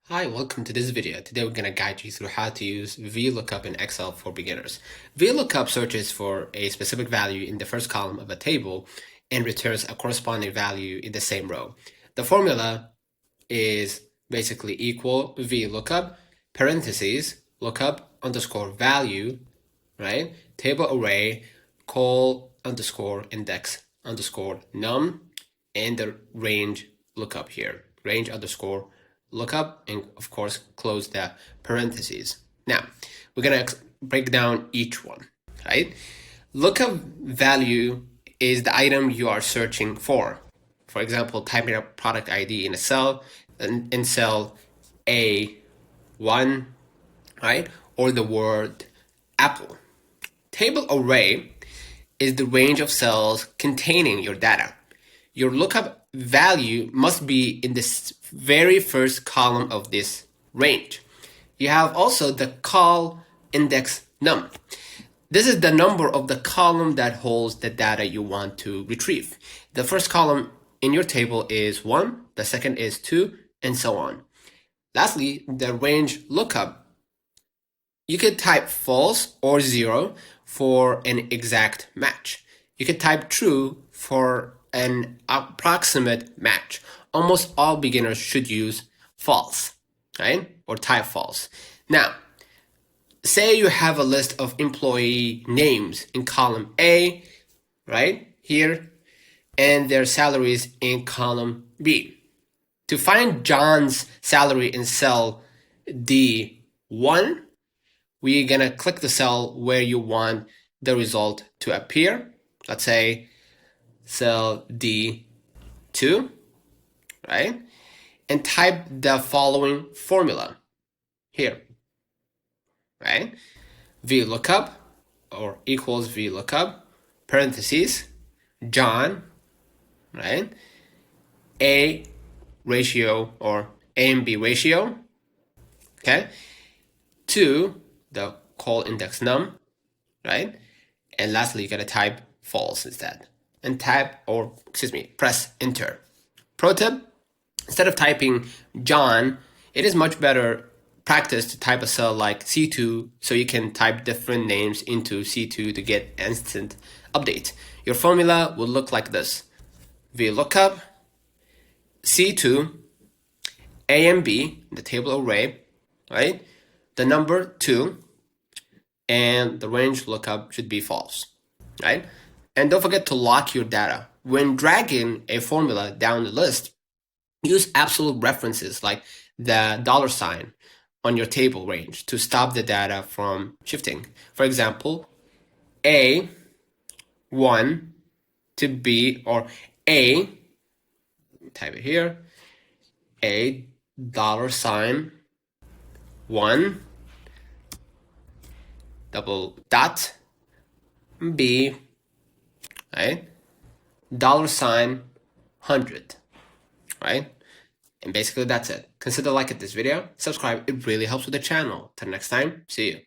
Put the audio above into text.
Hi, welcome to this video. Today we're going to guide you through how to use VLOOKUP in Excel for beginners. VLOOKUP searches for a specific value in the first column of a table and returns a corresponding value in the same row. The formula is basically equal VLOOKUP, parentheses, lookup underscore value, right? Table array, call underscore index underscore num, and the range lookup here, range underscore lookup, and of course close the parentheses. Now we're gonna break down each one, right? Lookup value is the item you are searching for. For example, typing a product ID in a cell, in cell A1, right? Or the word apple. Table array is the range of cells containing your data. Your lookup value must be in the very first column of this range. You have also the call index num. This is the number of the column that holds the data you want to retrieve. The first column in your table is 1, the second is 2, and so on. Lastly, the range lookup. You could type false or 0 for an exact match. You could type true for an approximate match. Almost all beginners should use false, right? Or type false. Now, say you have a list of employee names in column A, right? Here, and their salaries in column B. To find John's salary in cell D1, we're gonna click the cell where you want the result to appear. Let's say cell D2, right? And type the following formula here, right? VLOOKUP or equals VLOOKUP, parentheses, John, right? A ratio or A and B ratio, okay? To the call index num, right? And lastly, you gotta type false instead. And press enter. Pro tip, instead of typing John, it is much better practice to type a cell like C2 so you can type different names into C2 to get instant update. Your formula will look like this. VLOOKUP, C2, A and B, the table array, right? The number 2, and the range lookup should be false, right? And don't forget to lock your data. When dragging a formula down the list, use absolute references like the $ on your table range to stop the data from shifting. For example, A1 to B, or A, type it here, $1 double dot B, right? $100, right? And basically that's it. Consider liking this video, subscribe, it really helps with the channel. Till next time, see you.